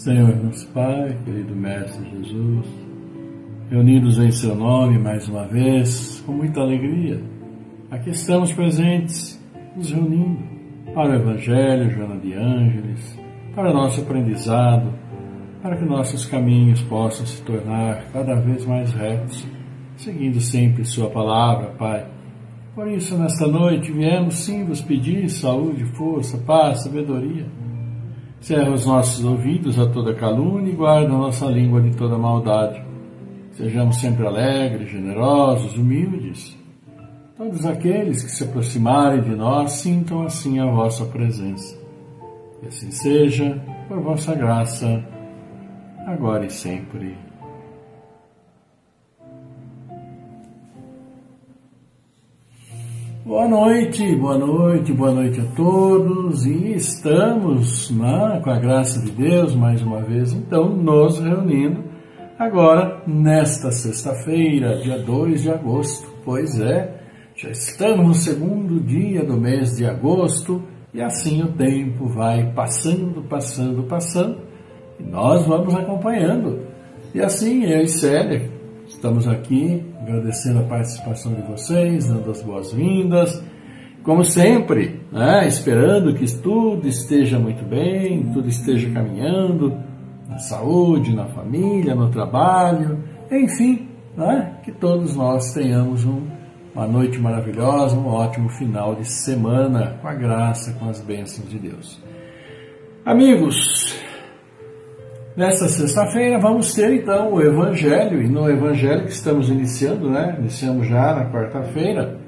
Senhor, nosso Pai, querido Mestre Jesus, reunidos em Seu nome mais uma vez, com muita alegria, aqui estamos presentes, nos reunindo para o Evangelho, Joana de Ângeles, para o nosso aprendizado, para que nossos caminhos possam se tornar cada vez mais retos, seguindo sempre Sua palavra, Pai. Por isso, nesta noite, viemos sim vos pedir saúde, força, paz, sabedoria. Cerra os nossos ouvidos a toda calúnia e guarda a nossa língua de toda maldade. Sejamos sempre alegres, generosos, humildes. Todos aqueles que se aproximarem de nós sintam assim a vossa presença. Que assim seja, por vossa graça, agora e sempre. Boa noite, boa noite, boa noite a todos, e estamos, com a graça de Deus, mais uma vez, então, nos reunindo, agora, nesta sexta-feira, dia 2 de agosto, pois é, já estamos no segundo dia do mês de agosto, e assim o tempo vai passando, e nós vamos acompanhando, e assim, eu e Célia, estamos aqui agradecendo a participação de vocês, dando as boas-vindas, como sempre, esperando que tudo esteja muito bem, tudo esteja caminhando, na saúde, na família, no trabalho, enfim, que todos nós tenhamos uma noite maravilhosa, um ótimo final de semana, com a graça, com as bênçãos de Deus. Amigos, nesta sexta-feira vamos ter então o Evangelho, e no Evangelho que estamos iniciando, iniciamos já na quarta-feira,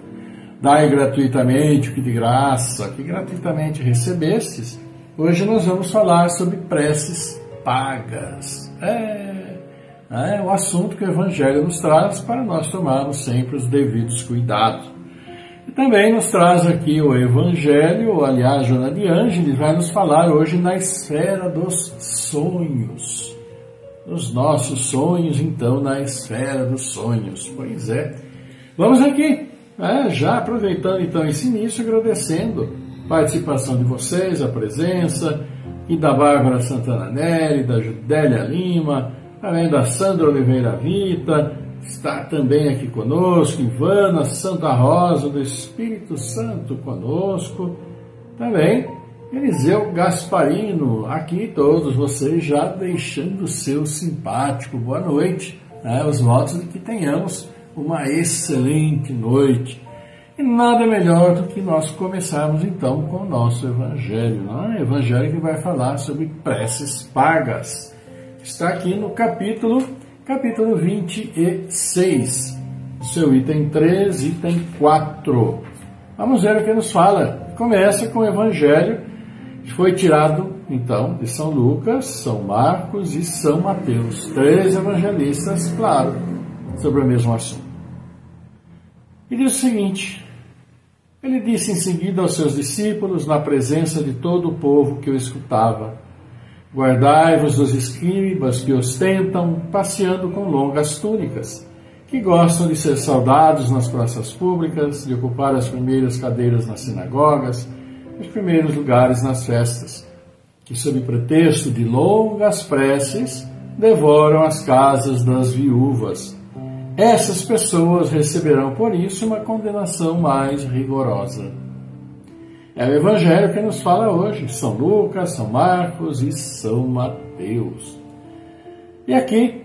dai gratuitamente o que de graça, que gratuitamente recebestes. Hoje nós vamos falar sobre preces pagas. É o assunto que o Evangelho nos traz para nós tomarmos sempre os devidos cuidados. E também nos traz aqui o Evangelho, aliás, Joana de Ângeles vai nos falar hoje na esfera dos sonhos. Os nossos sonhos, então, na esfera dos sonhos. Pois é. Vamos aqui, já aproveitando então esse início, agradecendo a participação de vocês, a presença, e da Bárbara Santana Neri, da Judélia Lima, também da Sandra Oliveira Vita, está também aqui conosco, Ivana Santa Rosa, do Espírito Santo conosco, também Eliseu Gasparino, aqui todos vocês já deixando o seu simpático boa noite, os votos de que tenhamos uma excelente noite. E nada melhor do que nós começarmos então com o nosso Evangelho, Evangelho que vai falar sobre preces pagas. Está aqui no capítulo 26, seu item 3, item 4. Vamos ver o que nos fala. Começa com o Evangelho que foi tirado, então, de São Lucas, São Marcos e São Mateus. 3 evangelistas, claro, sobre o mesmo assunto. E diz o seguinte: ele disse em seguida aos seus discípulos, na presença de todo o povo que o escutava: guardai-vos dos escribas que ostentam, passeando com longas túnicas, que gostam de ser saudados nas praças públicas, de ocupar as primeiras cadeiras nas sinagogas, os primeiros lugares nas festas, que, sob pretexto de longas preces, devoram as casas das viúvas. Essas pessoas receberão por isso uma condenação mais rigorosa. É o Evangelho que nos fala hoje, São Lucas, São Marcos e São Mateus. E aqui,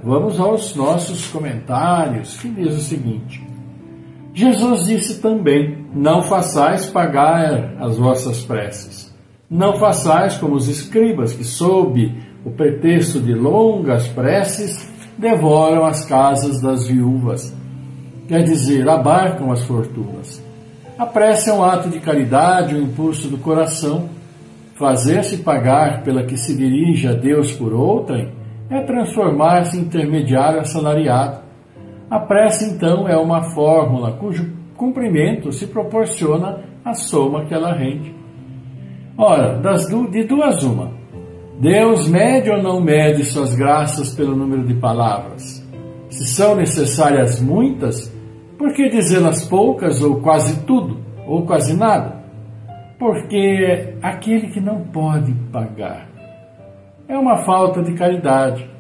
vamos aos nossos comentários, que diz o seguinte: Jesus disse também: não façais pagar as vossas preces. Não façais como os escribas, que sob o pretexto de longas preces, devoram as casas das viúvas. Quer dizer, abarcam as fortunas. A prece é um ato de caridade, um impulso do coração. Fazer-se pagar pela que se dirige a Deus por outrem é transformar-se em intermediário assalariado. A prece, então, é uma fórmula cujo cumprimento se proporciona à soma que ela rende. Ora, de duas uma: Deus mede ou não mede suas graças pelo número de palavras? Se são necessárias muitas, por que dizê-las poucas, ou quase tudo, ou quase nada? Porque aquele que não pode pagar é uma falta de caridade.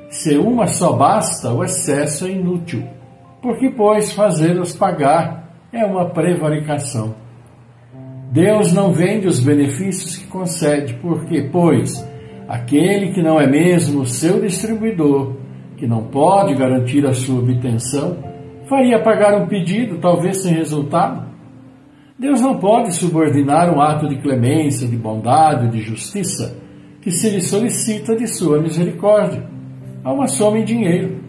Se uma só basta, o excesso é inútil, porque, pois, fazê-los pagar é uma prevaricação. Deus não vende os benefícios que concede, porque, pois, aquele que não é mesmo seu distribuidor, que não pode garantir a sua obtenção, faria pagar um pedido, talvez sem resultado? Deus não pode subordinar um ato de clemência, de bondade, de justiça, que se lhe solicita de sua misericórdia, a uma soma em dinheiro.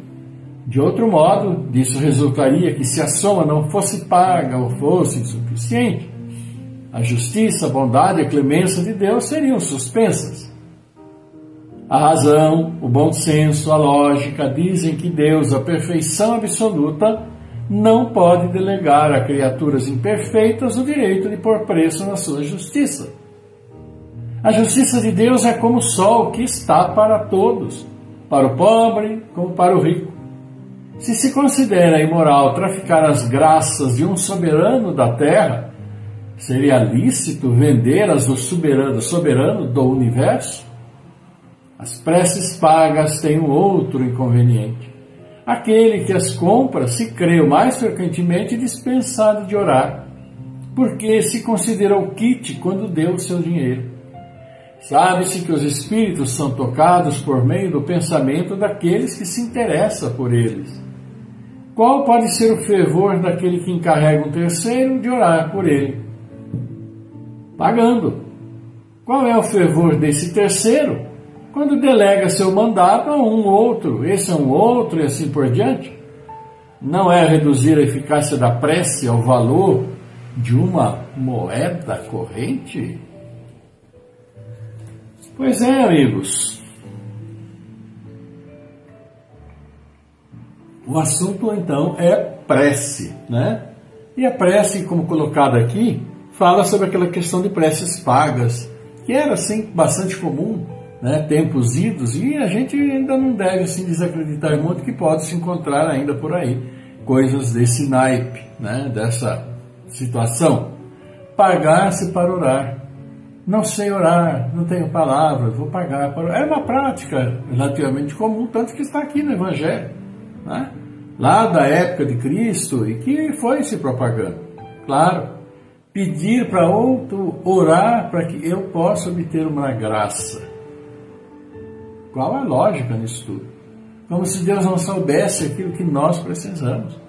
De outro modo, disso resultaria que, se a soma não fosse paga ou fosse insuficiente, a justiça, a bondade e a clemência de Deus seriam suspensas. A razão, o bom senso, a lógica dizem que Deus, a perfeição absoluta, não pode delegar a criaturas imperfeitas o direito de pôr preço na sua justiça. A justiça de Deus é como o sol que está para todos, para o pobre como para o rico. Se se considera imoral traficar as graças de um soberano da terra, seria lícito vender as do soberano do universo? As preces pagas têm um outro inconveniente. Aquele que as compra se crê o mais frequentemente dispensado de orar, porque se considerou quite quando deu o seu dinheiro. Sabe-se que os espíritos são tocados por meio do pensamento daqueles que se interessam por eles. Qual pode ser o fervor daquele que encarrega um terceiro de orar por ele? Pagando. Qual é o fervor desse terceiro quando delega seu mandato a um outro, esse a um outro e assim por diante? Não é reduzir a eficácia da prece ao valor de uma moeda corrente? Pois é, amigos. O assunto, então, é prece, né? E a prece, como colocada aqui, fala sobre aquela questão de preces pagas, que era, assim, bastante comum, né? Tempos idos, e a gente ainda não deve, assim, desacreditar muito que pode se encontrar ainda por aí coisas desse naipe, né? Dessa situação. Pagar-se para orar. Não sei orar, não tenho palavras, vou pagar para orar. É uma prática relativamente comum, tanto que está aqui no Evangelho, né? Lá da época de Cristo, e que foi se propagando. Claro, pedir para outro orar para que eu possa obter uma graça. Qual a lógica nisso tudo? Como se Deus não soubesse aquilo que nós precisamos.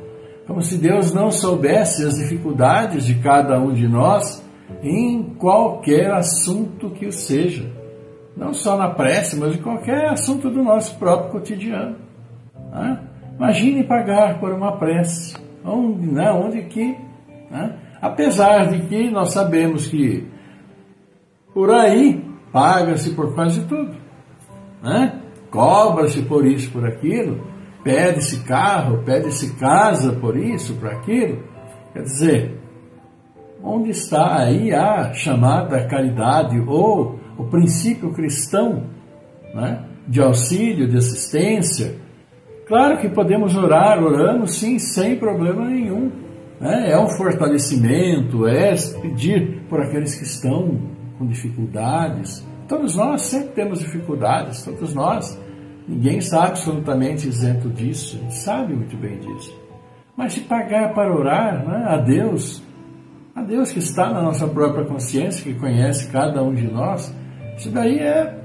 Como se Deus não soubesse as dificuldades de cada um de nós em qualquer assunto que o seja. Não só na prece, mas em qualquer assunto do nosso próprio cotidiano. Né? Imagine pagar por uma prece. Onde que... Né? Apesar de que nós sabemos que por aí paga-se por quase tudo. Né? Cobra-se por isso, por aquilo. Pede-se carro, pede-se casa por isso, por aquilo. Quer dizer, onde está aí a chamada caridade ou o princípio cristão, né, de auxílio, de assistência? Claro que podemos orar, oramos sim, sem problema nenhum. Né? É um fortalecimento, é pedir por aqueles que estão com dificuldades. Todos nós sempre temos dificuldades, todos nós. Ninguém está absolutamente isento disso, a gente sabe muito bem disso. Mas se pagar para orar, né, a Deus que está na nossa própria consciência, que conhece cada um de nós, isso daí é,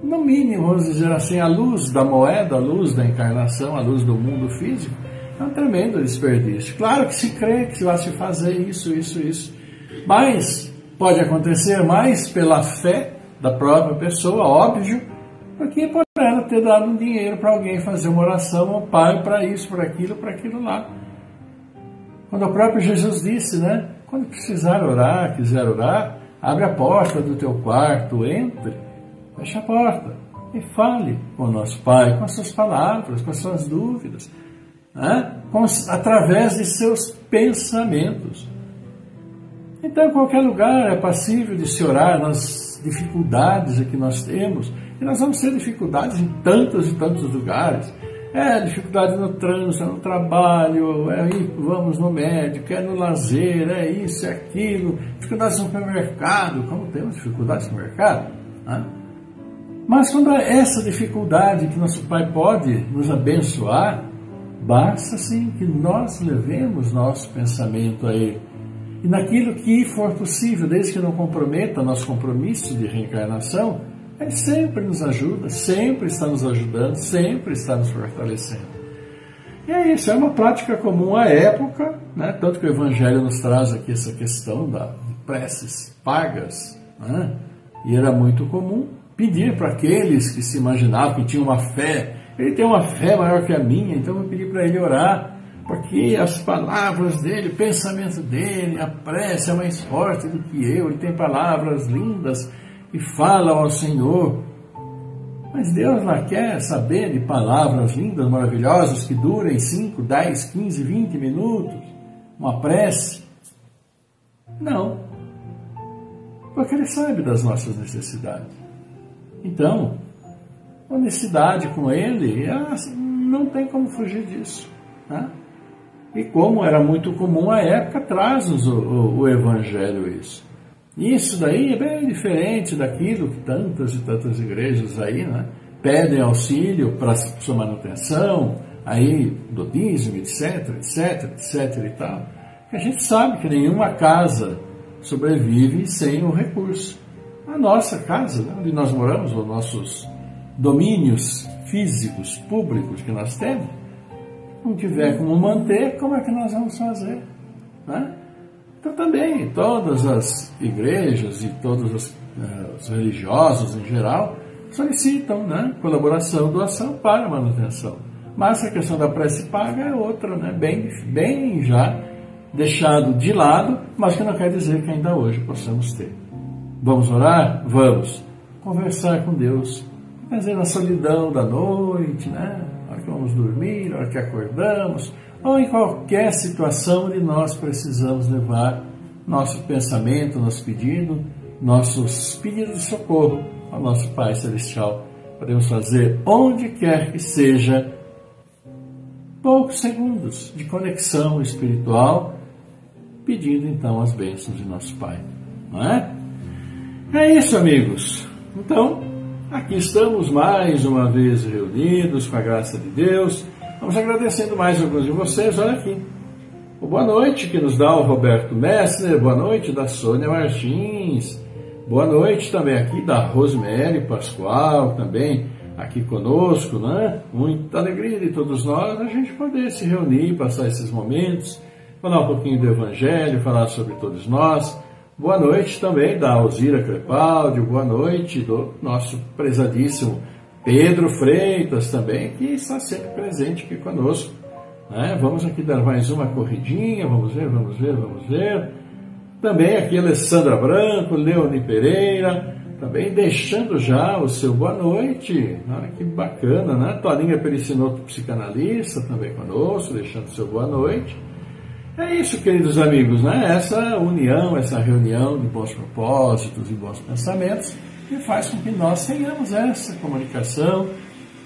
no mínimo, vamos dizer assim, a luz da moeda, a luz da encarnação, a luz do mundo físico, é um tremendo desperdício. Claro que se crê que se vai se fazer isso, mas pode acontecer mais pela fé da própria pessoa, óbvio, porque por ela ter dado um dinheiro para alguém fazer uma oração ao Pai para isso, para aquilo lá. Quando o próprio Jesus disse, né? Quando precisar orar, quiser orar, abre a porta do teu quarto, entre, fecha a porta e fale com o nosso Pai, com as suas palavras, com as suas dúvidas, né? Através de seus pensamentos. Então, em qualquer lugar é passível de se orar nas dificuldades que nós temos, e nós vamos ter dificuldades em tantos e tantos lugares. Dificuldade no trânsito, no trabalho, vamos no médico, no lazer, isso, aquilo, dificuldades no supermercado, como temos dificuldades no mercado, né? Mas quando há essa dificuldade que nosso Pai pode nos abençoar, basta sim que nós levemos nosso pensamento a Ele. E naquilo que for possível, desde que não comprometa nosso compromisso de reencarnação, Ele sempre nos ajuda, sempre está nos ajudando, sempre está nos fortalecendo. E é isso, é uma prática comum à época, né? Tanto que o Evangelho nos traz aqui essa questão de preces pagas, né? E era muito comum pedir para aqueles que se imaginavam que tinham uma fé. Ele tem uma fé maior que a minha, então eu vou pedir para ele orar, porque as palavras dele, o pensamento dele, a prece é mais forte do que eu, ele tem palavras lindas e falam ao Senhor. Mas Deus lá quer saber de palavras lindas, maravilhosas, que durem 5, 10, 15, 20 minutos, uma prece? Não, porque Ele sabe das nossas necessidades. Então, honestidade com Ele, não tem como fugir disso, né? E como era muito comum à época, traz-nos o Evangelho isso. Isso daí é bem diferente daquilo que tantas e tantas igrejas aí, né, pedem auxílio para sua manutenção, aí do dízimo, etc, etc, etc e tal. A gente sabe que nenhuma casa sobrevive sem o recurso. A nossa casa, né, onde nós moramos, os nossos domínios físicos, públicos que nós temos, não tiver como manter, como é que nós vamos fazer, né? Então também, todas as igrejas e todos os religiosos em geral solicitam, né, colaboração, doação para a manutenção. Mas a questão da prece paga é outra, né, bem já deixado de lado, mas que não quer dizer que ainda hoje possamos ter. Vamos orar? Vamos. Conversar com Deus. Quer dizer, na solidão da noite, né? Na hora que vamos dormir, na hora que acordamos, ou em qualquer situação onde nós precisamos levar nosso pensamento, nosso pedidos de socorro ao nosso Pai Celestial. Podemos fazer onde quer que seja, poucos segundos de conexão espiritual, pedindo então as bênçãos de nosso Pai. Não é? É isso, amigos. Então, aqui estamos mais uma vez reunidos com a graça de Deus. Vamos agradecendo mais alguns de vocês. Olha aqui. O boa noite que nos dá o Roberto Messner. Boa noite da Sônia Martins. Boa noite também aqui da Rosemary Pascoal, também aqui conosco, né? Muita alegria de todos nós a gente poder se reunir, passar esses momentos, falar um pouquinho do Evangelho, falar sobre todos nós. Boa noite também da Alzira Crepaldi, boa noite do nosso prezadíssimo Pedro Freitas também, que está sempre presente aqui conosco, né? Vamos aqui dar mais uma corridinha, vamos ver. Também aqui Alessandra Branco, Leone Pereira, também deixando já o seu boa noite. Olha que bacana, né? Toninha Pericinoto, psicanalista, também conosco, deixando o seu boa noite. É isso, queridos amigos, né? Essa união, essa reunião de bons propósitos e bons pensamentos que faz com que nós tenhamos essa comunicação.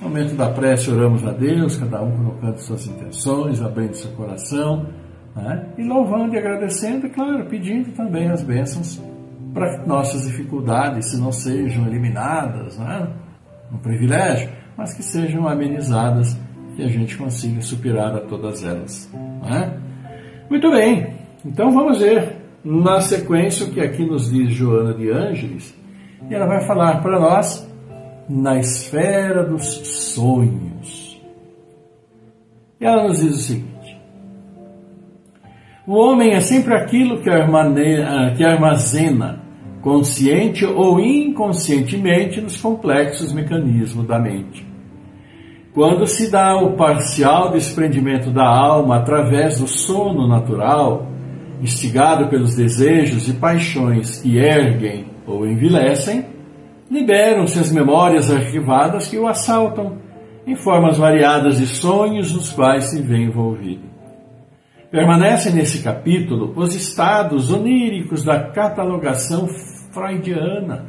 No momento da prece, oramos a Deus, cada um colocando suas intenções, abrindo seu coração, né? E louvando e agradecendo, e claro, pedindo também as bênçãos para que nossas dificuldades, se não sejam eliminadas, né? Um privilégio, mas que sejam amenizadas, que a gente consiga superar a todas elas, né? Muito bem, então vamos ver na sequência o que aqui nos diz Joana de Ângeles, e ela vai falar para nós na esfera dos sonhos. E ela nos diz o seguinte: o homem é sempre aquilo que armazena, consciente ou inconscientemente, nos complexos mecanismos da mente. Quando se dá o parcial desprendimento da alma através do sono natural, instigado pelos desejos e paixões que erguem ou envilecem, liberam-se as memórias arquivadas que o assaltam, em formas variadas de sonhos nos quais se vê envolvido. Permanecem nesse capítulo os estados oníricos da catalogação freudiana,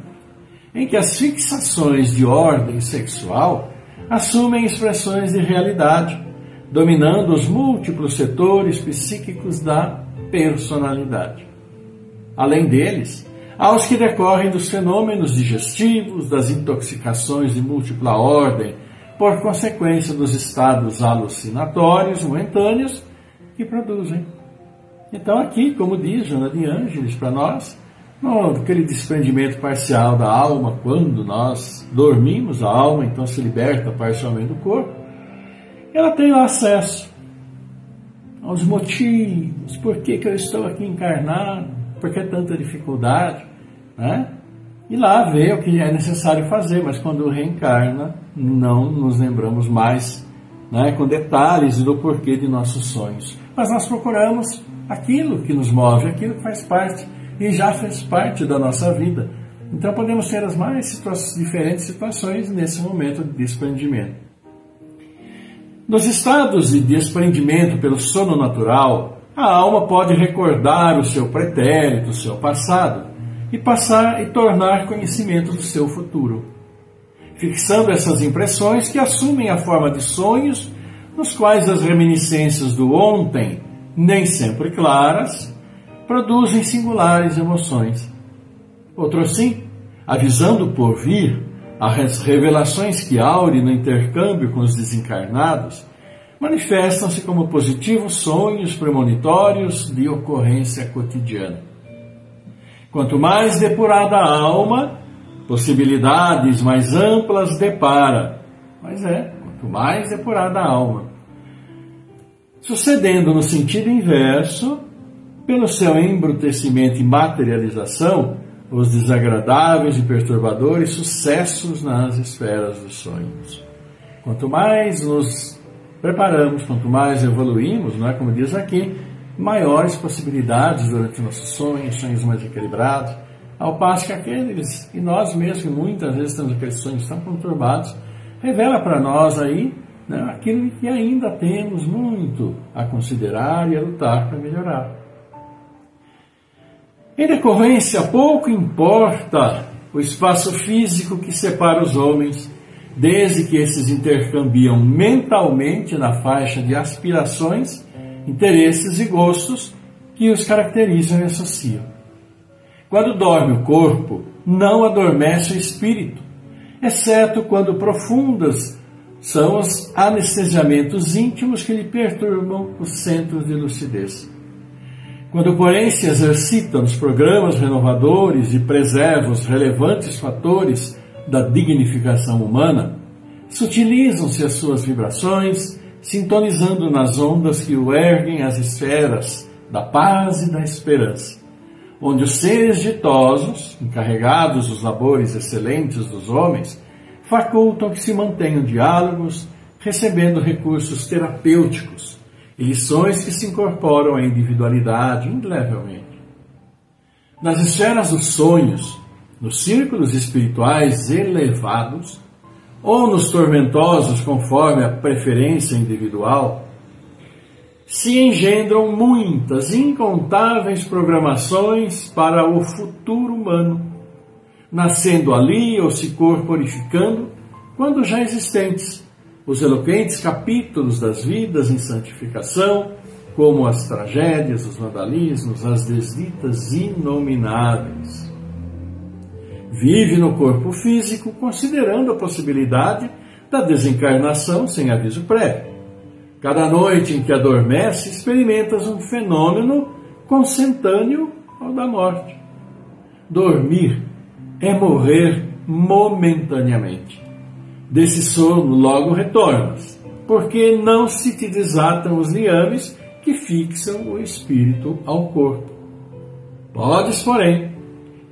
em que as fixações de ordem sexual assumem expressões de realidade, dominando os múltiplos setores psíquicos da personalidade. Além deles, aos que decorrem dos fenômenos digestivos, das intoxicações de múltipla ordem, por consequência dos estados alucinatórios momentâneos que produzem. Então aqui, como diz Joana de Ângeles para nós, aquele desprendimento parcial da alma, quando nós dormimos, a alma então se liberta parcialmente do corpo, ela tem o acesso aos motivos, por que eu estou aqui encarnado, por que tanta dificuldade, né? E lá vê o que é necessário fazer, mas quando reencarna, não nos lembramos mais, né, com detalhes do porquê de nossos sonhos. Mas nós procuramos aquilo que nos move, aquilo que faz parte e já fez parte da nossa vida. Então podemos ter as mais diferentes situações nesse momento de desprendimento. Nos estados de desprendimento pelo sono natural, a alma pode recordar o seu pretérito, o seu passado, e tornar conhecimento do seu futuro, fixando essas impressões que assumem a forma de sonhos, nos quais as reminiscências do ontem, nem sempre claras, produzem singulares emoções. Outro sim, avisando o porvir, as revelações que aure no intercâmbio com os desencarnados, manifestam-se como positivos sonhos premonitórios de ocorrência cotidiana. Quanto mais depurada a alma, possibilidades mais amplas depara. Quanto mais depurada a alma. Sucedendo no sentido inverso, pelo seu embrutecimento e materialização, os desagradáveis e perturbadores sucessos nas esferas dos sonhos. Quanto mais nos preparamos, quanto mais evoluímos, não é, como diz aqui, maiores possibilidades durante nossos sonhos mais equilibrados, ao passo que aqueles, e nós mesmos, que muitas vezes temos aqueles sonhos tão conturbados, revela para nós aí, né, aquilo que ainda temos muito a considerar e a lutar para melhorar. Em decorrência, pouco importa o espaço físico que separa os homens, desde que esses intercambiam mentalmente na faixa de aspirações, interesses e gostos que os caracterizam e associam. Quando dorme o corpo, não adormece o espírito, exceto quando profundas são os anestesiamentos íntimos que lhe perturbam os centros de lucidez. Quando, porém, se exercita nos programas renovadores e preserva os relevantes fatores da dignificação humana, sutilizam-se as suas vibrações, sintonizando nas ondas que o erguem às esferas da paz e da esperança, onde os seres ditosos, encarregados dos labores excelentes dos homens, facultam que se mantenham diálogos, recebendo recursos terapêuticos e lições que se incorporam à individualidade indelevelmente. Nas esferas dos sonhos, nos círculos espirituais elevados, ou nos tormentosos conforme a preferência individual, se engendram muitas, incontáveis programações para o futuro humano, nascendo ali ou se corporificando quando já existentes, os eloquentes capítulos das vidas em santificação, como as tragédias, os vandalismos, as desditas inomináveis. Vive no corpo físico considerando a possibilidade da desencarnação sem aviso prévio. Cada noite em que adormece, experimentas um fenômeno consentâneo ao da morte. Dormir é morrer momentaneamente. Desse sono logo retornas, porque não se te desatam os liames que fixam o espírito ao corpo. Podes, porém,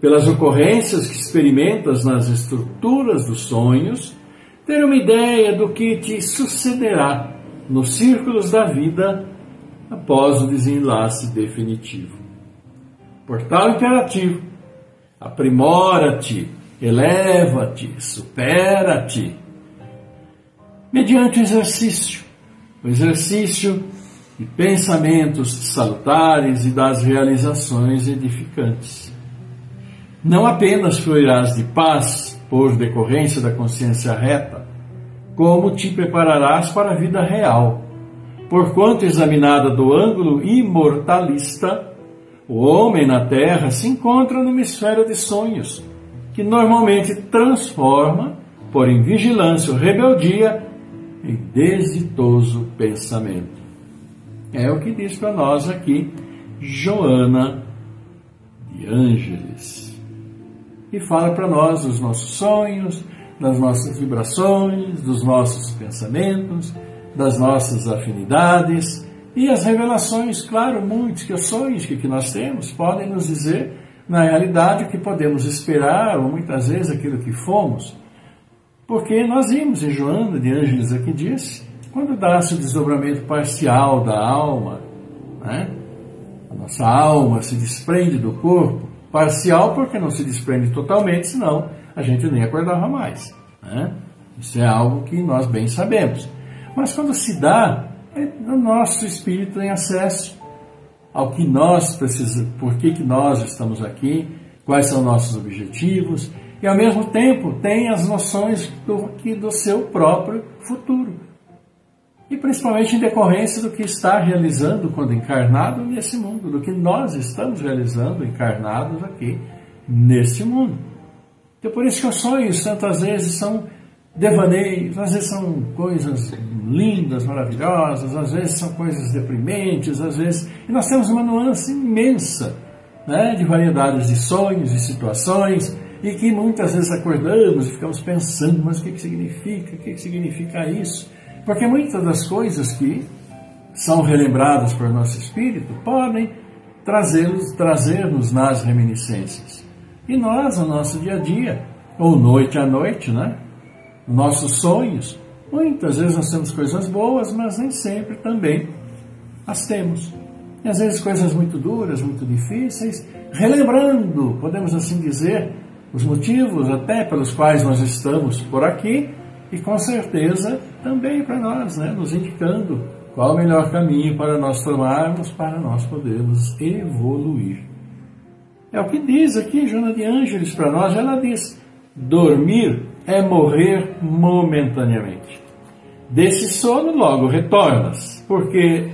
pelas ocorrências que experimentas nas estruturas dos sonhos, ter uma ideia do que te sucederá nos círculos da vida após o desenlace definitivo. Por tal imperativo, aprimora-te, eleva-te, supera-te, mediante o exercício de pensamentos salutares e das realizações edificantes. Não apenas fluirás de paz por decorrência da consciência reta, como te prepararás para a vida real, porquanto examinada do ângulo imortalista, O homem na Terra se encontra numa esfera de sonhos, que normalmente transforma, por invigilância ou rebeldia, em desditoso pensamento. É o que diz para nós aqui Joana de Ângeles. E fala para nós dos nossos sonhos, das nossas vibrações, dos nossos pensamentos, das nossas afinidades e as revelações, claro, muitos que os sonhos que nós temos podem nos dizer, na realidade, o que podemos esperar ou muitas vezes aquilo que fomos. Porque nós vimos em Joana de Ângeles aqui disse, quando dá-se o desdobramento parcial da alma, né? A nossa alma se desprende do corpo, parcial porque não se desprende totalmente, senão a gente nem acordava mais, né? Isso é algo que nós bem sabemos. Mas quando se dá, o nosso espírito tem acesso ao que nós precisamos, por que nós estamos aqui, quais são nossos objetivos, e ao mesmo tempo tem as noções do seu próprio futuro. E principalmente em decorrência do que está realizando quando encarnado nesse mundo, do que nós estamos realizando encarnados aqui nesse mundo. Então por isso que os sonhos tantas vezes são devaneios, às vezes são coisas lindas, maravilhosas, às vezes são coisas deprimentes, às vezes... E nós temos uma nuance imensa, né, de variedades de sonhos e situações, e que muitas vezes acordamos e ficamos pensando, mas o que significa? O que significa isso? Porque muitas das coisas que são relembradas por nosso espírito podem trazer-nos nas reminiscências. E nós, no nosso dia a dia, ou noite a noite, né? Nossos sonhos, muitas vezes nós temos coisas boas, mas nem sempre também as temos. E às vezes coisas muito duras, muito difíceis, relembrando, podemos assim dizer, os motivos até pelos quais nós estamos por aqui, e com certeza também para nós, né, nos indicando qual o melhor caminho para nós tomarmos, para nós podermos evoluir. É o que diz aqui Joana de Ângeles para nós. Ela diz, dormir é morrer momentaneamente. Desse sono logo retornas, porque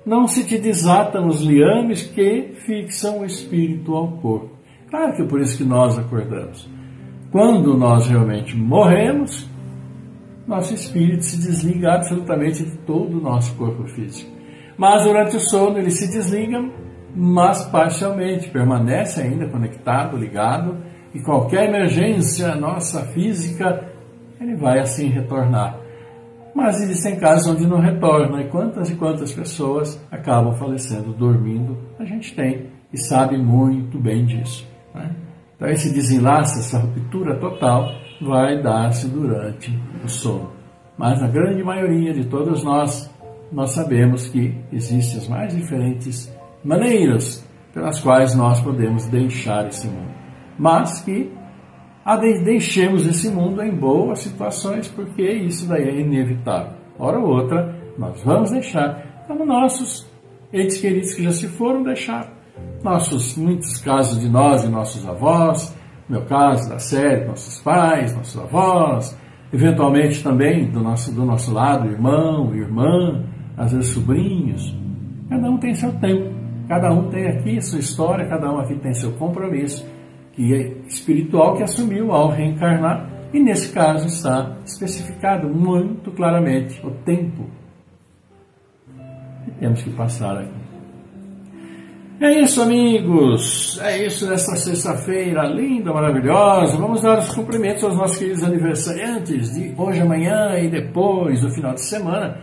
não se te desatam os liames que fixam o espírito ao corpo. Claro que é por isso que nós acordamos. Quando nós realmente morremos, nosso espírito se desliga absolutamente de todo o nosso corpo físico. Mas durante o sono ele se desliga, mas parcialmente, permanece ainda conectado, ligado, e qualquer emergência nossa física, ele vai assim retornar. Mas existem casos onde não retorna, e quantas pessoas acabam falecendo dormindo, a gente tem e sabe muito bem disso, né? Então esse desenlace, essa ruptura total, vai dar-se durante o sono. Mas na grande maioria de todos nós sabemos que existem as mais diferentes maneiras pelas quais nós podemos deixar esse mundo. Mas que deixemos esse mundo em boas situações, porque isso daí é inevitável. Hora ou outra, nós vamos deixar, como nossos entes queridos que já se foram deixar. Muitos casos de nós e nossos avós, no meu caso da série, nossos pais, nossos avós, eventualmente também do nosso lado, irmão, irmã, às vezes sobrinhos. Cada um tem seu tempo, cada um tem aqui sua história, cada um aqui tem seu compromisso, que é espiritual, que assumiu ao reencarnar, e nesse caso está especificado muito claramente o tempo que temos que passar aqui. É isso, amigos, é isso nesta sexta-feira linda, maravilhosa. Vamos dar os cumprimentos aos nossos queridos aniversariantes de hoje, amanhã e depois do final de semana.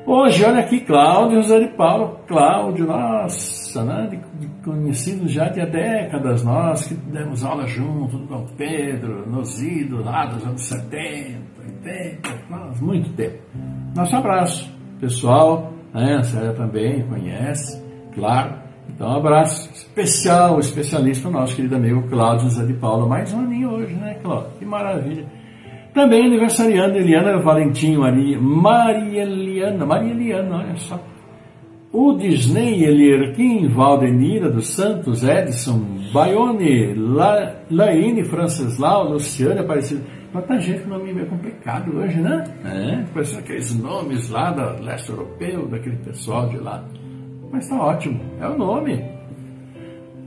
Hoje, olha aqui, Cláudio José de Paulo. Cláudio, nossa, né, conhecidos já de há décadas, nós que demos aula junto do Dom Pedro, nos idos lá dos anos 70, 80, nossa, muito tempo. Nosso abraço, pessoal, né, a Célia também conhece, claro. Então, um abraço especial, especialista para o nosso querido amigo Cláudio José de Paula. Mais um aninho hoje, né, Cláudio? Que maravilha. Também aniversariando Eliana Valentim, Maria Eliana, olha só. O Disney, Elierquim, Valdenira dos Santos, Edson, Baione, Laine, Franceslau, Luciana Aparecida. Quanta gente com nome meio complicado hoje, né? Parece aqueles nomes lá do leste europeu, daquele pessoal de lá. Mas está ótimo, é o nome.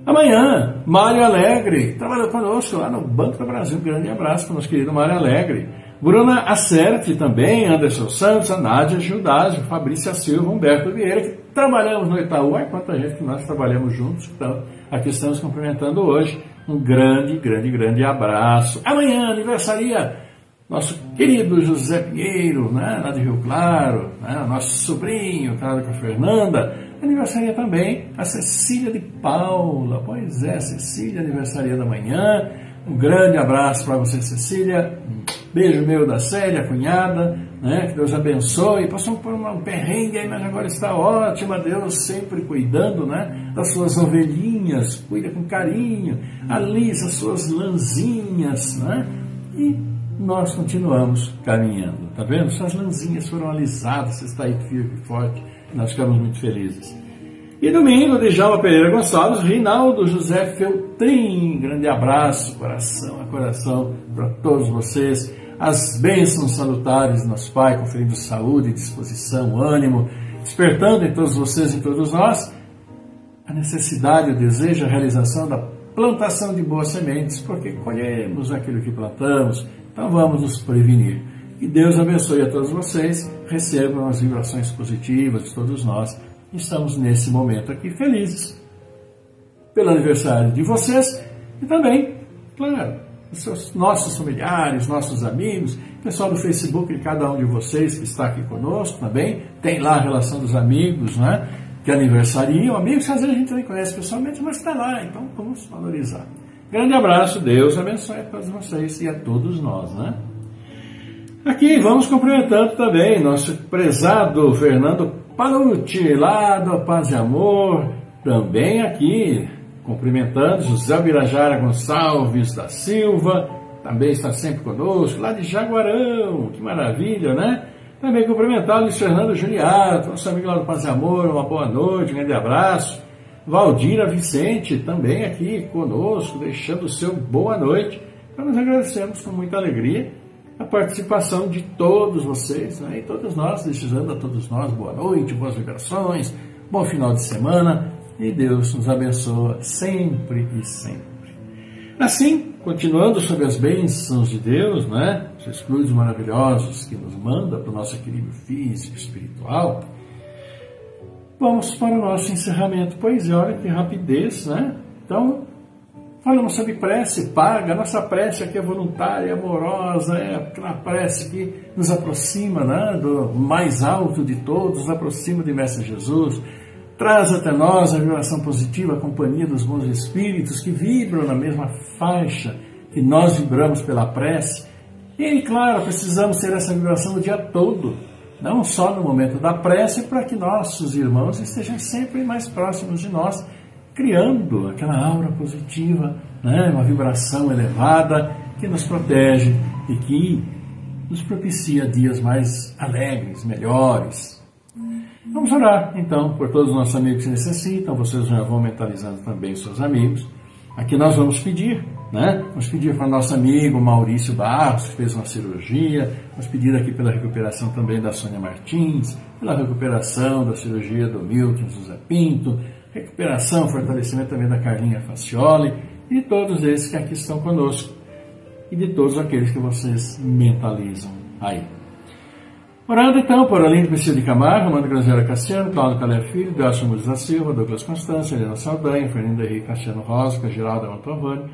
Amanhã, Mário Alegre, trabalhou conosco lá no Banco do Brasil. Um grande abraço para o nosso querido Mário Alegre. Bruna Acerti também, Anderson Santos, a Nádia Gildásio, Fabrícia Silva, Humberto Vieira, que trabalhamos no Itaú. Ai, quanta gente que nós trabalhamos juntos. Então, aqui estamos cumprimentando hoje. Um grande abraço. Amanhã, aniversaria nosso querido José Pinheiro, né, lá de Rio Claro, né, nosso sobrinho, casado com a Fernanda. Aniversaria também a Cecília de Paula. Pois é, Cecília, aniversaria da manhã. Um grande abraço para você, Cecília. Um beijo meu da Célia, a cunhada, né, que Deus abençoe. Passou por um perrengue aí, mas agora está ótima. Deus sempre cuidando, né, das suas ovelhinhas, cuida com carinho, alisa as suas lãzinhas, né, e nós continuamos caminhando, tá vendo? Suas lãzinhas foram alisadas, você está aí firme e forte, nós ficamos muito felizes. E domingo, Djalma Pereira Gonçalves, Rinaldo José Feltrin, grande abraço, coração a coração para todos vocês, as bênçãos salutares do nosso Pai, conferindo saúde, disposição, ânimo, despertando em todos vocês e em todos nós a necessidade, o desejo, a realização da plantação de boas sementes, porque colhemos aquilo que plantamos. Então vamos nos prevenir. Que Deus abençoe a todos vocês, recebam as vibrações positivas de todos nós. Estamos nesse momento aqui felizes pelo aniversário de vocês e também, claro, nossos familiares, nossos amigos, pessoal do Facebook de cada um de vocês que está aqui conosco também. Tem lá a relação dos amigos, né, que aniversariam, amigos que às vezes a gente nem conhece pessoalmente, mas está lá, então vamos valorizar. Grande abraço, Deus abençoe a todos vocês e a todos nós, né? Aqui vamos cumprimentando também nosso prezado Fernando Palucci, lá do Paz e Amor, também aqui, cumprimentando José Birajara Gonçalves da Silva, também está sempre conosco, lá de Jaguarão, que maravilha, né? Também cumprimentar Luiz Fernando Juliato, nosso amigo lá do Paz e Amor, uma boa noite, um grande abraço. Valdira Vicente, também aqui conosco, deixando o seu boa noite. Então nós agradecemos com muita alegria a participação de todos vocês, né? E todos nós, desejando a todos nós boa noite, boas vibrações, bom final de semana, e Deus nos abençoa sempre e sempre. Assim, continuando sobre as bênçãos de Deus, né? Os fluidos maravilhosos que nos manda para o nosso equilíbrio físico e espiritual, vamos para o nosso encerramento. Pois é, olha que rapidez, né? Então, falamos sobre prece paga. A nossa prece aqui é voluntária, amorosa, é aquela prece que nos aproxima, né, do mais alto de todos, nos aproxima de Mestre Jesus, traz até nós a vibração positiva, a companhia dos bons espíritos que vibram na mesma faixa que nós vibramos pela prece. E, claro, precisamos ter essa vibração o dia todo, não só no momento da prece, para que nossos irmãos estejam sempre mais próximos de nós, criando aquela aura positiva, né? Uma vibração elevada que nos protege e que nos propicia dias mais alegres, melhores. Vamos orar, então, por todos os nossos amigos que necessitam. Vocês já vão mentalizando também os seus amigos. Aqui nós vamos pedir, né? Vamos pedir para o nosso amigo Maurício Barros, que fez uma cirurgia. Vamos pedir aqui pela recuperação também da Sônia Martins, pela recuperação da cirurgia do Milton José Pinto, recuperação, fortalecimento também da Carlinha Facioli, e de todos esses que aqui estão conosco, e de todos aqueles que vocês mentalizam aí. Orando então por Aline Priscila de Camargo, Amanda Graziela Cassiano, Cláudio Calé Filho, Delcio Muniz da Silva, Douglas Constância, Helena Saldanha, Fernando Henrique Cassiano Rosca, Geraldo Mantovani,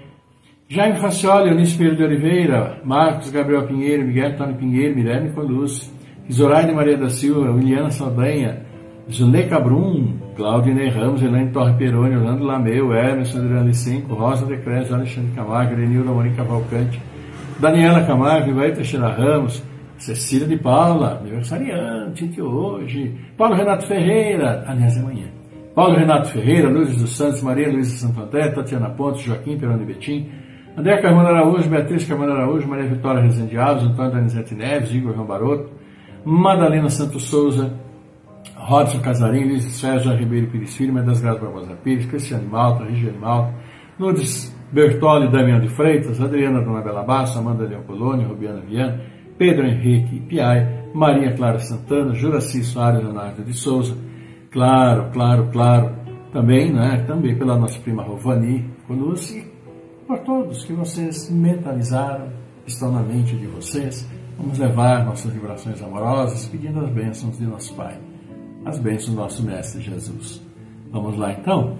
Jaime Facioli, Eunice Pedro de Oliveira, Marcos Gabriel Pinheiro, Miguel Antônio Pinheiro, Mirelle Conduz, Zoraide Maria da Silva, Williana Saldanha, Zuleika Brum, Claudinei Ramos, Elaine Torre Peroni, Orlando Lameu, Emerson Adriano Licinco, Rosa Decrésio, Alexandre Camargo, Erenilda Morim Cavalcante, Daniela Camargo, Ivaí Teixeira Ramos, Cecília de Paula, aniversariante de hoje, Paulo Renato Ferreira, aliás, amanhã, Paulo Renato Ferreira, Luiz dos Santos, Maria Luísa Santo André, Tatiana Pontes, Joaquim Peroni Betim, André Carmona Araújo, Beatriz Carmona Araújo, Maria Vitória Rezende Alves, Antônio Danizete Neves, Igor Rambaroto, Madalena Santos Souza, Robson Casarim, Luiz Sérgio Ribeiro Pires Filho, Mendes Graça Barbosa Pires, Cristiane Malta, Regiane Malta, Lourdes Bertoli, Damião de Freitas, Adriana Dona Bela Bassa, Amanda Leão Polônio, Rubiana Viana, Pedro Henrique Piai, Maria Clara Santana, Juraci Soares, Leonardo de Souza, claro, também, né, também pela nossa prima Rovani conosco e por todos que vocês mentalizaram, estão na mente de vocês. Vamos levar nossas vibrações amorosas pedindo as bênçãos de nosso Pai, as bênçãos do nosso Mestre Jesus. Vamos lá então?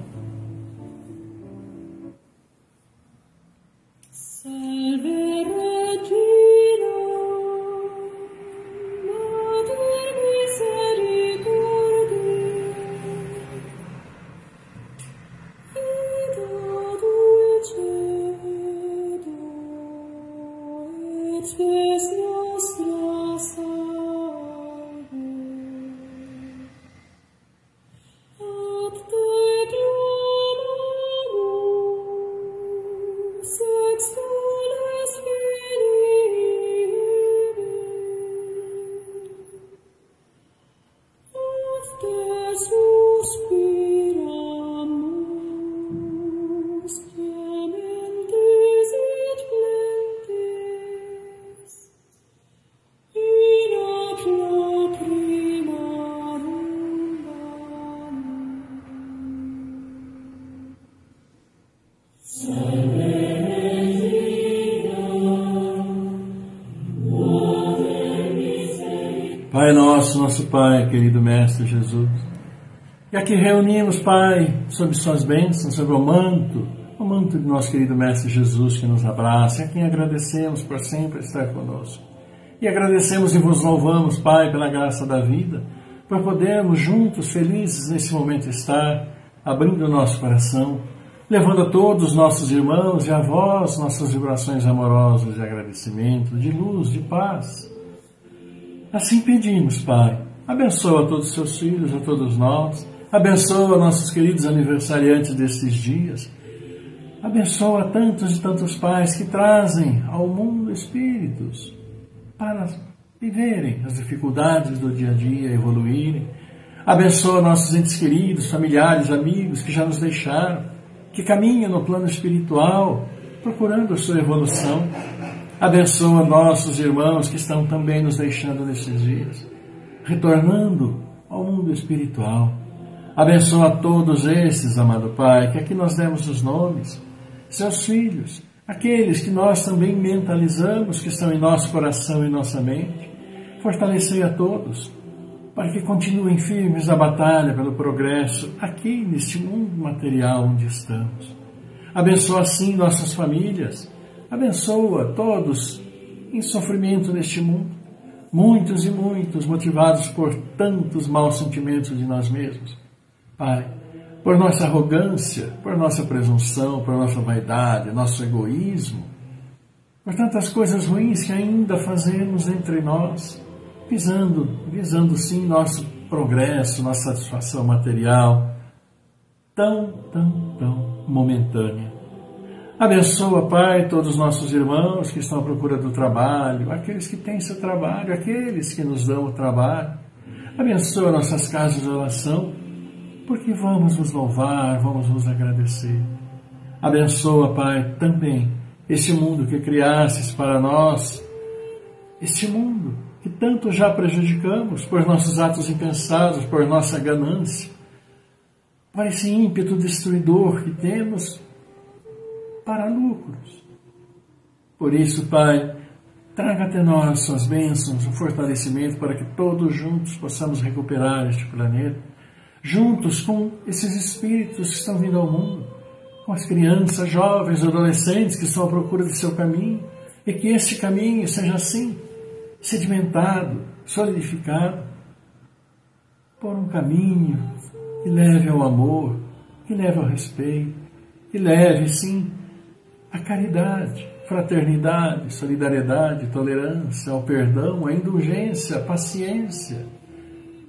Pai nosso Pai, querido Mestre Jesus, e aqui reunimos, Pai, sob suas bênçãos, sob o manto de nosso querido Mestre Jesus que nos abraça, e a quem agradecemos por sempre estar conosco. E agradecemos e vos louvamos, Pai, pela graça da vida, por podermos juntos, felizes nesse momento estar, abrindo o nosso coração, levando a todos os nossos irmãos e a vós nossas vibrações amorosas de agradecimento, de luz, de paz. Assim pedimos, Pai, abençoa a todos os seus filhos, a todos nós, abençoa nossos queridos aniversariantes destes dias, abençoa tantos e tantos pais que trazem ao mundo espíritos para viverem as dificuldades do dia a dia, evoluírem. Abençoa nossos entes queridos, familiares, amigos que já nos deixaram, que caminham no plano espiritual, procurando a sua evolução. Abençoa nossos irmãos que estão também nos deixando nesses dias, retornando ao mundo espiritual. Abençoa todos esses, amado Pai, que aqui nós demos os nomes, seus filhos, aqueles que nós também mentalizamos, que estão em nosso coração e nossa mente. Fortalecei a todos, para que continuem firmes na batalha pelo progresso aqui neste mundo material onde estamos. Abençoa assim nossas famílias. Abençoa todos em sofrimento neste mundo, muitos e muitos motivados por tantos maus sentimentos de nós mesmos. Pai, por nossa arrogância, por nossa presunção, por nossa vaidade, nosso egoísmo, por tantas coisas ruins que ainda fazemos entre nós, visando sim nosso progresso, nossa satisfação material, tão momentânea. Abençoa, Pai, todos os nossos irmãos que estão à procura do trabalho, aqueles que têm seu trabalho, aqueles que nos dão o trabalho. Abençoa nossas casas de oração, porque vamos vos louvar, vamos vos agradecer. Abençoa, Pai, também este mundo que criastes para nós, este mundo que tanto já prejudicamos por nossos atos impensados, por nossa ganância, por esse ímpeto destruidor que temos para lucros. Por isso, Pai, traga até nós suas bênçãos, o fortalecimento para que todos juntos possamos recuperar este planeta, juntos com esses espíritos que estão vindo ao mundo, com as crianças, jovens, adolescentes que estão à procura de seu caminho, e que este caminho seja assim, sedimentado, solidificado, por um caminho que leve ao amor, que leve ao respeito, que leve, sim, a caridade, fraternidade, solidariedade, tolerância, ao perdão, à indulgência, à paciência.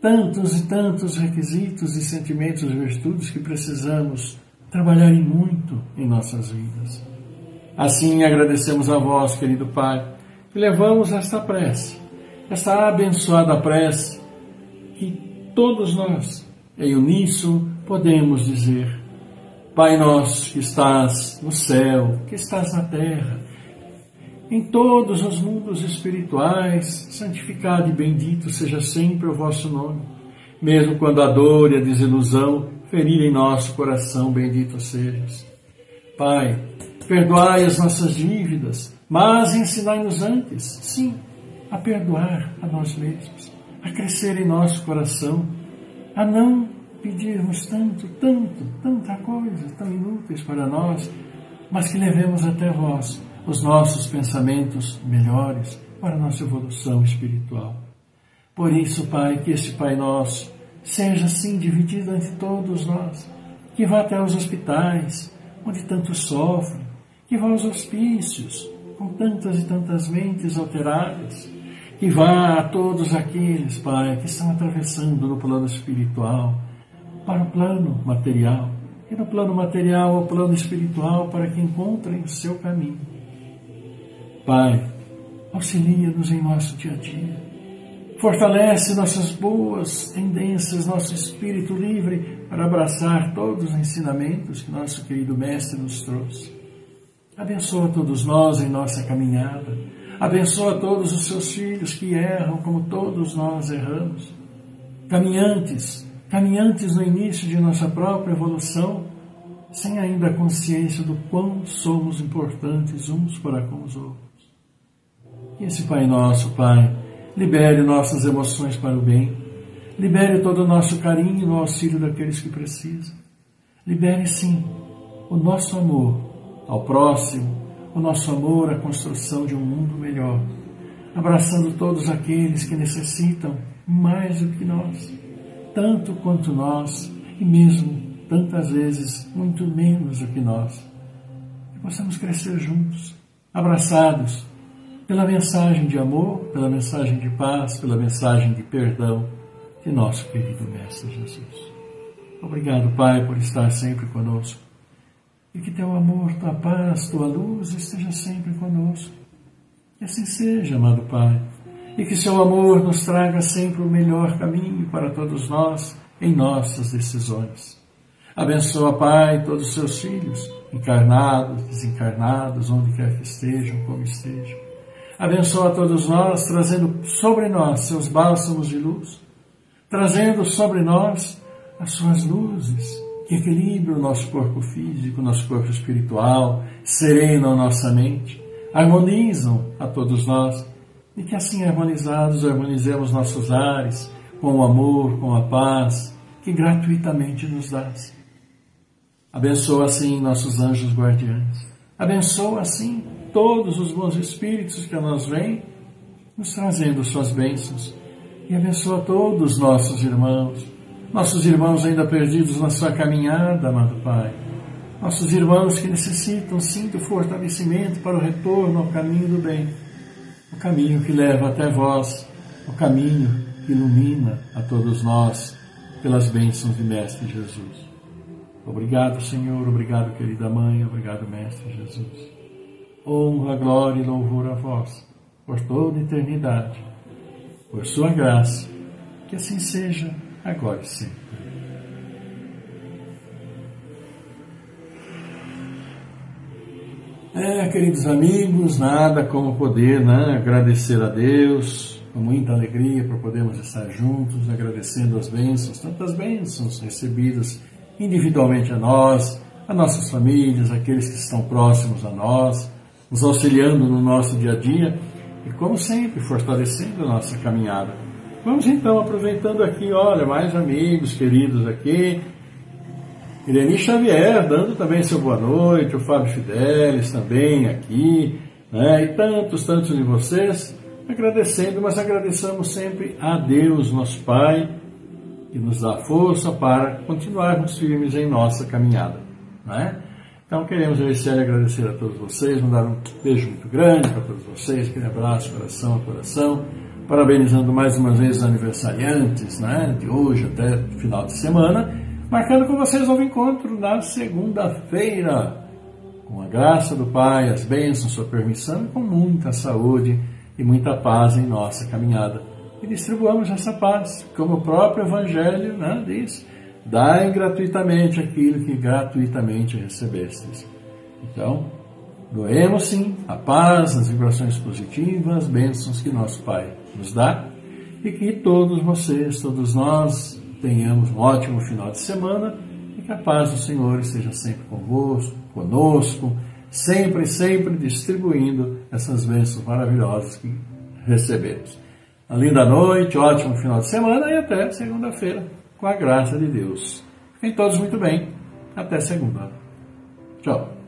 Tantos e tantos requisitos e sentimentos e virtudes que precisamos trabalhar muito em nossas vidas. Assim, agradecemos a vós, querido Pai, que levamos esta prece, esta abençoada prece, que todos nós, em uníssono, podemos dizer: Pai nosso que estás no céu, que estás na terra, em todos os mundos espirituais, santificado e bendito seja sempre o vosso nome. Mesmo quando a dor e a desilusão ferir em nosso coração, bendito sejas. Pai, perdoai as nossas dívidas, mas ensinai-nos antes, sim, a perdoar a nós mesmos, a crescer em nosso coração, a não pedirmos tanta coisa, tão inúteis para nós, mas que levemos até vós os nossos pensamentos melhores para a nossa evolução espiritual. Por isso, Pai, que este Pai Nosso seja assim dividido entre todos nós, que vá até os hospitais, onde tantos sofrem, que vá aos hospícios, com tantas e tantas mentes alteradas, que vá a todos aqueles, Pai, que estão atravessando no plano espiritual, para o plano material, e no plano material ao plano espiritual, para que encontrem o seu caminho. Pai, auxilia-nos em nosso dia a dia, fortalece nossas boas tendências, nosso espírito livre para abraçar todos os ensinamentos que nosso querido Mestre nos trouxe. Abençoa todos nós em nossa caminhada, abençoa todos os seus filhos que erram como todos nós erramos, caminhantes no início de nossa própria evolução, sem ainda a consciência do quão somos importantes uns para com os outros. Que esse Pai Nosso, Pai, libere nossas emoções para o bem, libere todo o nosso carinho no auxílio daqueles que precisam, libere sim o nosso amor ao próximo, o nosso amor à construção de um mundo melhor, abraçando todos aqueles que necessitam mais do que nós, tanto quanto nós, e mesmo tantas vezes muito menos do que nós. Que possamos crescer juntos, abraçados pela mensagem de amor, pela mensagem de paz, pela mensagem de perdão de nosso querido Mestre Jesus. Obrigado, Pai, por estar sempre conosco. E que teu amor, tua paz, tua luz esteja sempre conosco. Que assim seja, amado Pai. E que seu amor nos traga sempre o melhor caminho para todos nós em nossas decisões. Abençoa, Pai, todos os seus filhos, encarnados, desencarnados, onde quer que estejam, como estejam. Abençoa todos nós, trazendo sobre nós seus bálsamos de luz, trazendo sobre nós as suas luzes, que equilibram o nosso corpo físico, o nosso corpo espiritual, serenam nossa mente, harmonizam a todos nós, e que assim harmonizados, harmonizemos nossos lares com o amor, com a paz, que gratuitamente nos dás. Abençoa assim nossos anjos guardiães. Abençoa assim todos os bons espíritos que a nós vêm, nos trazendo suas bênçãos. E abençoa todos os nossos irmãos ainda perdidos na sua caminhada, amado Pai. Nossos irmãos que necessitam sim do fortalecimento para o retorno ao caminho do bem. O caminho que leva até vós, o caminho que ilumina a todos nós pelas bênçãos de Mestre Jesus. Obrigado, Senhor, obrigado, querida Mãe, obrigado, Mestre Jesus. Honra, glória e louvor a vós, por toda a eternidade, por sua graça, que assim seja, agora e sempre. Queridos amigos, nada como poder agradecer a Deus, com muita alegria por podermos estar juntos, agradecendo as bênçãos, tantas bênçãos recebidas individualmente a nós, a nossas famílias, aqueles que estão próximos a nós, nos auxiliando no nosso dia a dia e, como sempre, fortalecendo a nossa caminhada. Vamos então, aproveitando aqui, mais amigos queridos aqui, Irene Xavier, dando também seu boa noite, o Fábio Fidelis também aqui, e tantos de vocês, agradecendo, mas agradecemos sempre a Deus, nosso Pai, que nos dá força para continuarmos firmes em nossa caminhada. Então queremos agradecer a todos vocês, mandar um beijo muito grande para todos vocês, aquele abraço, coração a coração, parabenizando mais uma vez os aniversariantes, de hoje até o final de semana, marcando com vocês um encontro na segunda-feira, com a graça do Pai, as bênçãos, sua permissão, e com muita saúde e muita paz em nossa caminhada. E distribuamos essa paz, como o próprio Evangelho diz, dai gratuitamente aquilo que gratuitamente recebestes. Então, doemos sim a paz, as vibrações positivas, as bênçãos que nosso Pai nos dá, e que todos vocês, todos nós, tenhamos um ótimo final de semana e que a paz do Senhor esteja sempre convosco, conosco, sempre distribuindo essas bênçãos maravilhosas que recebemos. Uma linda noite, ótimo final de semana e até segunda-feira, com a graça de Deus. Fiquem todos muito bem. Até segunda. Tchau.